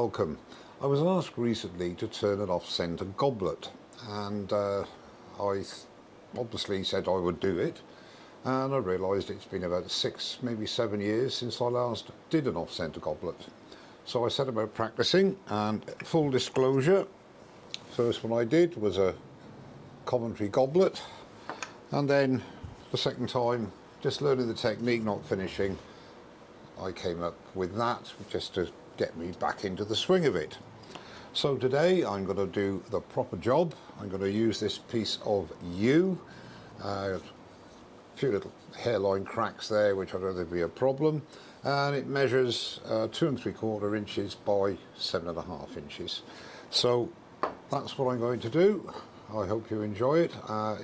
welcome. I was asked recently to turn an off-centre goblet, and I obviously said I would do it, and I realised it's been about 6, maybe 7 years since I last did an off-centre goblet. So I set about practicing, and full disclosure, first one I did was a commentary goblet, and then the second time, just learning the technique, not finishing, I came up with that just to get me back into the swing of it. So today I'm going to do the proper job. I'm going to use this piece of yew, a few little hairline cracks there which I don't think will be a problem, and it measures 2 3/4 inches by 7.5 inches. So that's what I'm going to do. I hope you enjoy it.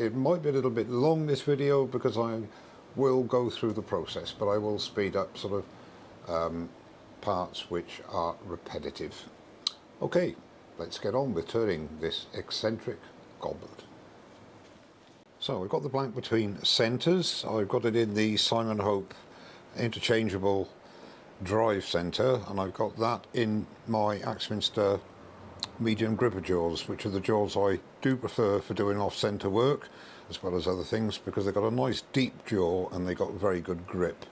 It might be a little bit long, this video, because I will go through the process, but I will speed up sort of parts which are repetitive. Okay, let's get on with turning this eccentric goblet. So I've got the blank between centres. I've got it in the Simon Hope interchangeable drive centre, and I've got that in my Axminster medium gripper jaws, which are the jaws I do prefer for doing off-centre work as well as other things, because they've got a nice deep jaw and they've got very good grip.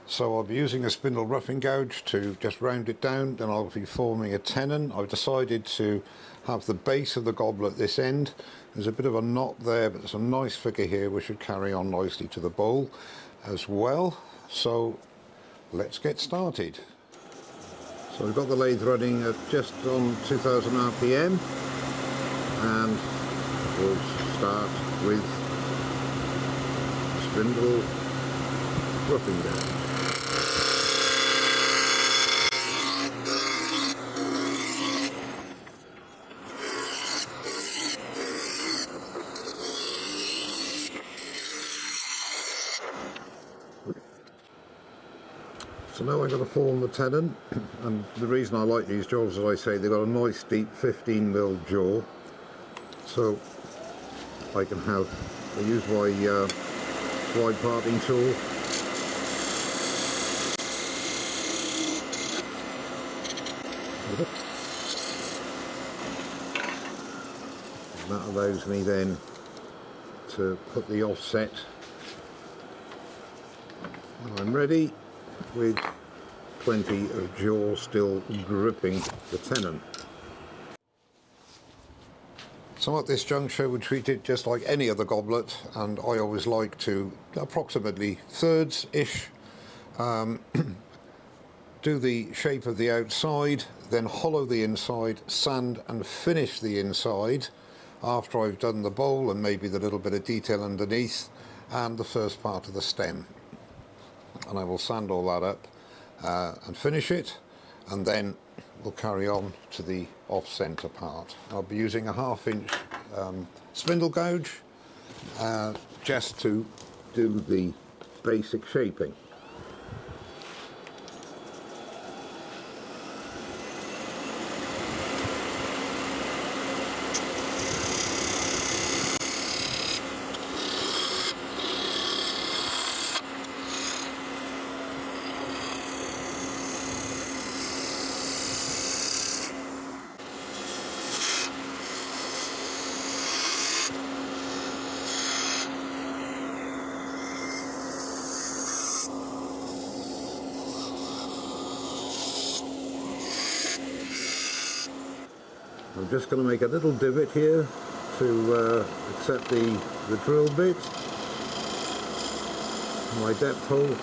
So I'll be using a spindle roughing gouge to just round it down, then I'll be forming a tenon. I've decided to have the base of the goblet this end. There's a bit of a knot there, but there's a nice figure here which should carry on nicely to the bowl as well. So let's get started. So we've got the lathe running at just on 2000 RPM, and we'll start with spindle roughing gouge. So now I'm going to form the tenon, and the reason I like these jaws, as I say, they've got a nice deep 15mm jaw, so I can I use my wide parting tool. And that allows me then to put the offset when I'm ready, with plenty of jaw still gripping the tenon. So at this juncture we treat it just like any other goblet, and I always like to approximately thirds-ish do the shape of the outside, then hollow the inside, sand and finish the inside after I've done the bowl and maybe the little bit of detail underneath and the first part of the stem. And I will sand all that up and finish it, and then we'll carry on to the off-centre part. I'll be using a 1/2 inch spindle gouge just to do the basic shaping. I'm just going to make a little divot here to accept the drill bit, my depth hole.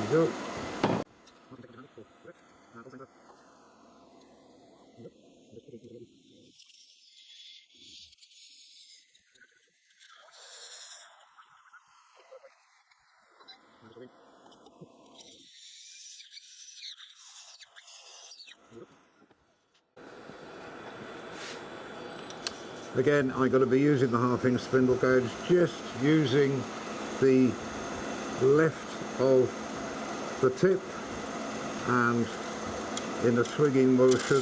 There we go. Again, I'm going to be using the 1/2 inch spindle gouge, just using the left of the tip and in a swinging motion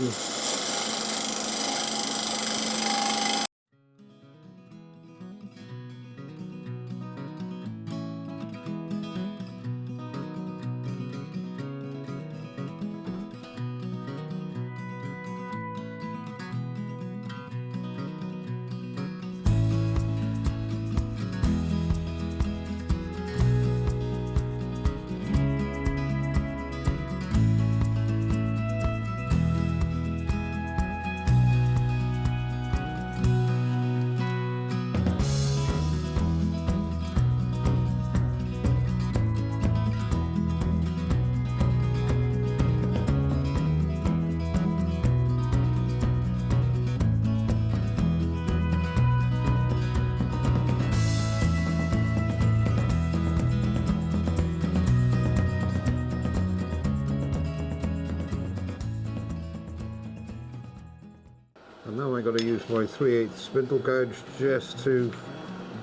And now I'm going to use my 3/8 spindle gouge just to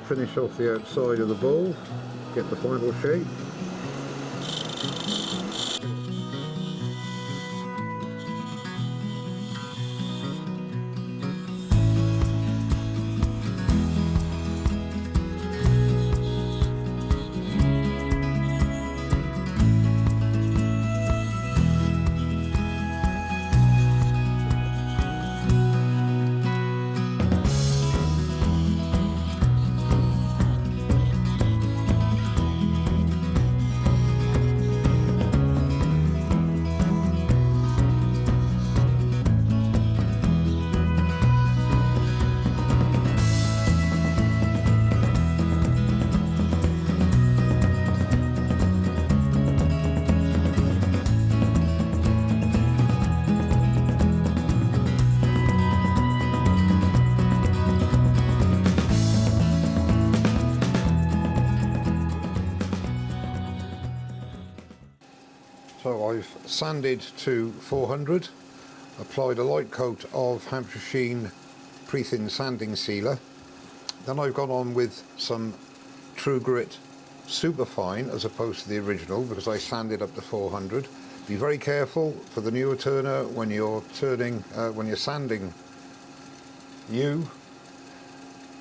finish off the outside of the bowl, get the final shape. So I've sanded to 400, applied a light coat of Hampshire Sheen pre-thin sanding sealer. Then I've gone on with some True Grit Superfine as opposed to the original because I sanded up to 400. Be very careful for the newer turner when you're turning, when you're sanding yew.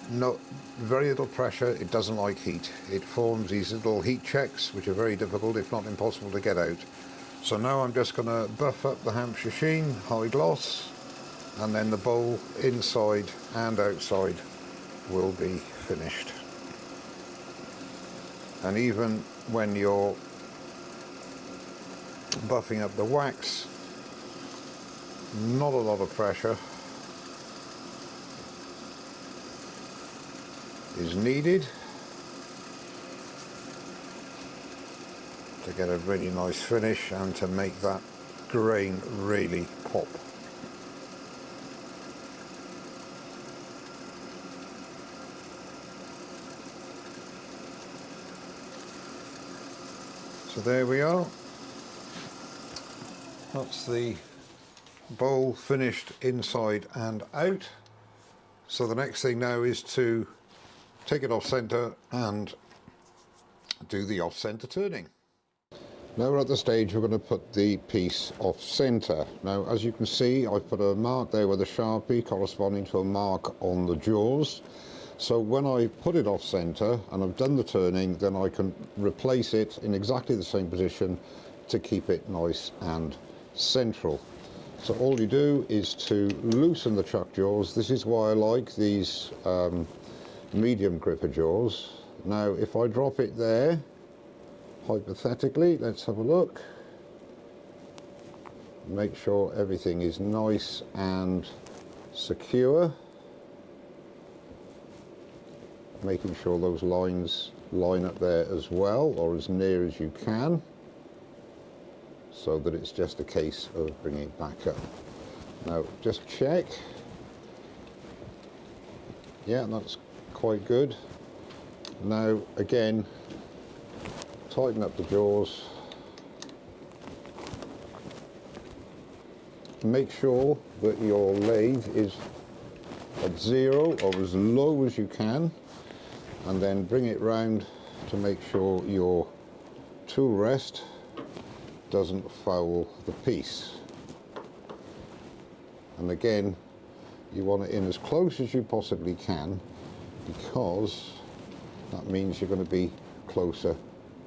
No, very little pressure. It doesn't like heat. It forms these little heat checks which are very difficult, if not impossible, to get out. So now I'm just going to buff up the Hampshire Sheen high gloss, and then the bowl inside and outside will be finished. And even when you're buffing up the wax, not a lot of pressure is needed to get a really nice finish and to make that grain really pop. So there we are. That's the bowl finished inside and out. So the next thing now is to take it off centre and do the off centre turning. Now we're at the stage we're going to put the piece off centre. Now as you can see, I've put a mark there with a Sharpie corresponding to a mark on the jaws. So when I put it off centre and I've done the turning, then I can replace it in exactly the same position to keep it nice and central. So all you do is to loosen the chuck jaws. This is why I like these medium gripper jaws. Now if I drop it there, hypothetically, let's have a look. Make sure everything is nice and secure. Making sure those lines line up there as well, or as near as you can, so that it's just a case of bringing it back up. Now just check. Yeah, that's quite good. Now again, tighten up the jaws. Make sure that your lathe is at 0 or as low as you can, and then bring it round to make sure your tool rest doesn't foul the piece. And again, you want it in as close as you possibly can, because that means you're going to be closer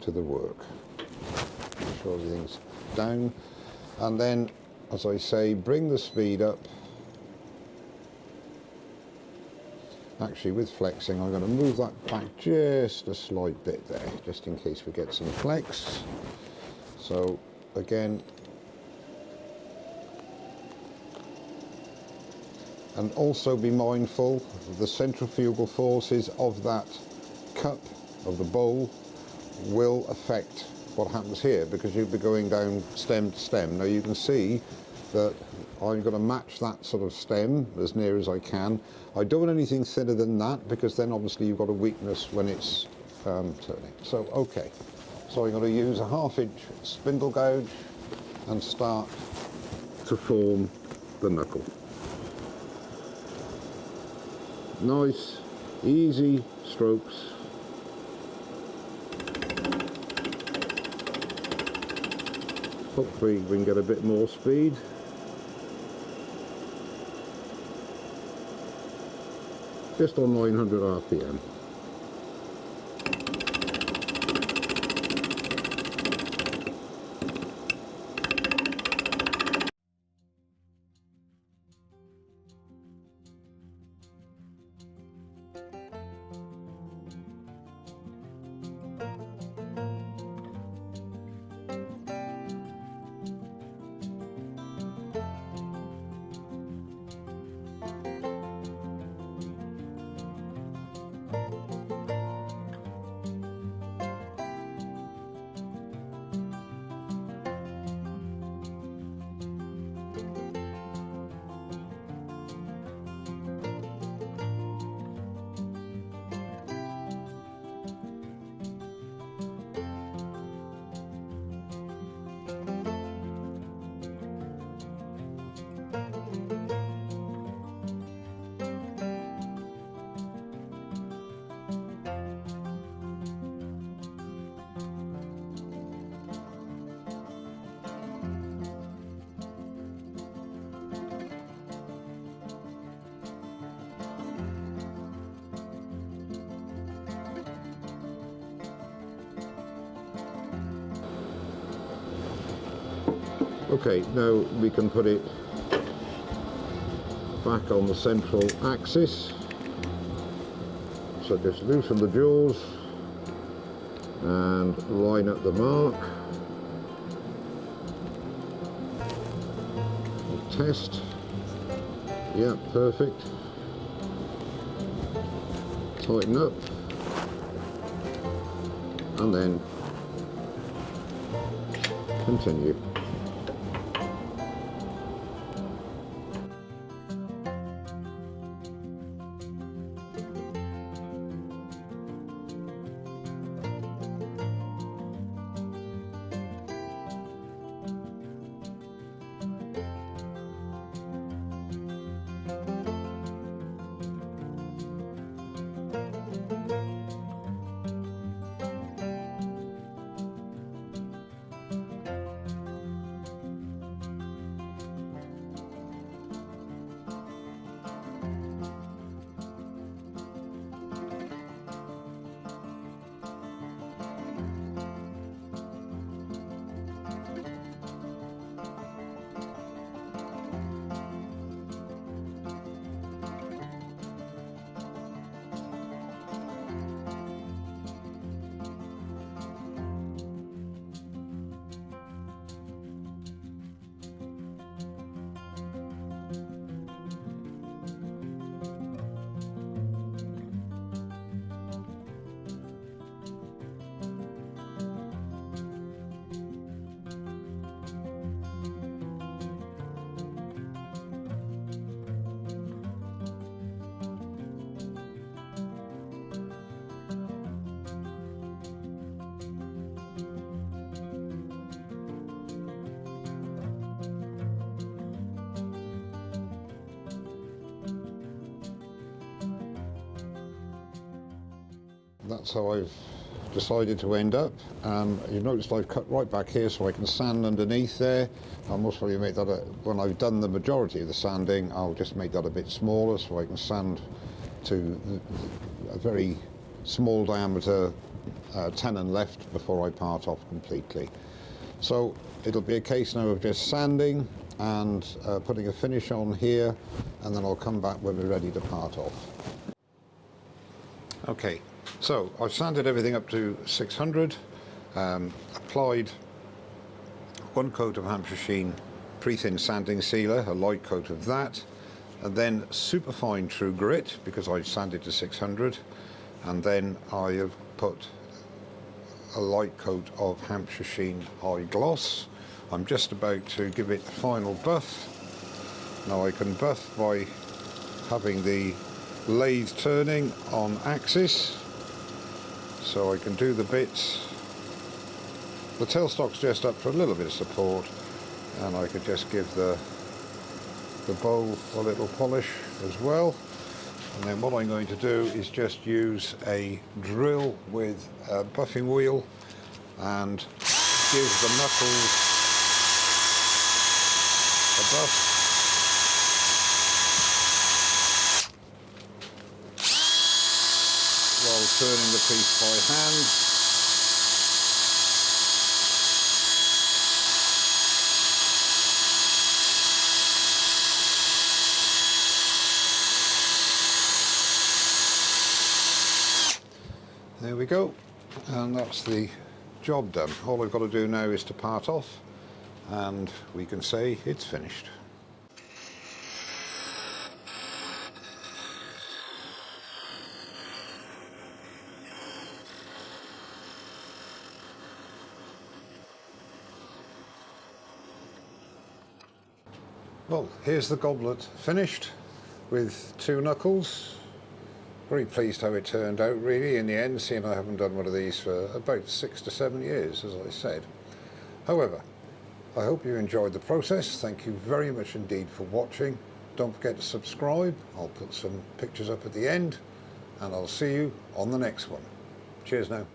to the work. Make sure everything's down, and then, as I say, bring the speed up. Actually, with flexing, I'm going to move that back just a slight bit there, just in case we get some flex. So again, and also be mindful of the centrifugal forces of that cup, of the bowl, will affect what happens here, because you'll be going down stem to stem. Now you can see that I'm going to match that sort of stem as near as I can. I don't want anything thinner than that, because then obviously you've got a weakness when it's turning. So okay, so I'm going to use a 1/2 inch spindle gouge and start to form the knuckle. Nice, easy strokes. Hopefully we can get a bit more speed. Just on 900 RPM. Okay, now we can put it back on the central axis. So just loosen the jaws and line up the mark. Test. Yeah, perfect. Tighten up. And then continue. That's how I've decided to end up. You've noticed I've cut right back here so I can sand underneath there. I'll most probably make that, when I've done the majority of the sanding, I'll just make that a bit smaller so I can sand to a very small diameter tenon left before I part off completely. So it'll be a case now of just sanding and putting a finish on here, and then I'll come back when we're ready to part off. Okay, so I've sanded everything up to 600, applied one coat of Hampshire Sheen pre-thin sanding sealer, a light coat of that, and then superfine True Grit because I sanded to 600, and then I have put a light coat of Hampshire Sheen High Gloss. I'm just about to give it the final buff. Now I can buff by having the lathe turning on axis, so I can do the bits. The tailstock's just up for a little bit of support, and I could just give the bow a little polish as well. And then what I'm going to do is just use a drill with a buffing wheel and give the knuckles a buff. While turning the piece by hand. There we go, and that's the job done. All I've got to do now is to part off and we can say it's finished. Well, here's the goblet finished with 2 knuckles. Very pleased how it turned out really in the end, seeing I haven't done one of these for about 6 to 7 years, as I said. However, I hope you enjoyed the process. Thank you very much indeed for watching. Don't forget to subscribe. I'll put some pictures up at the end, and I'll see you on the next one. Cheers now.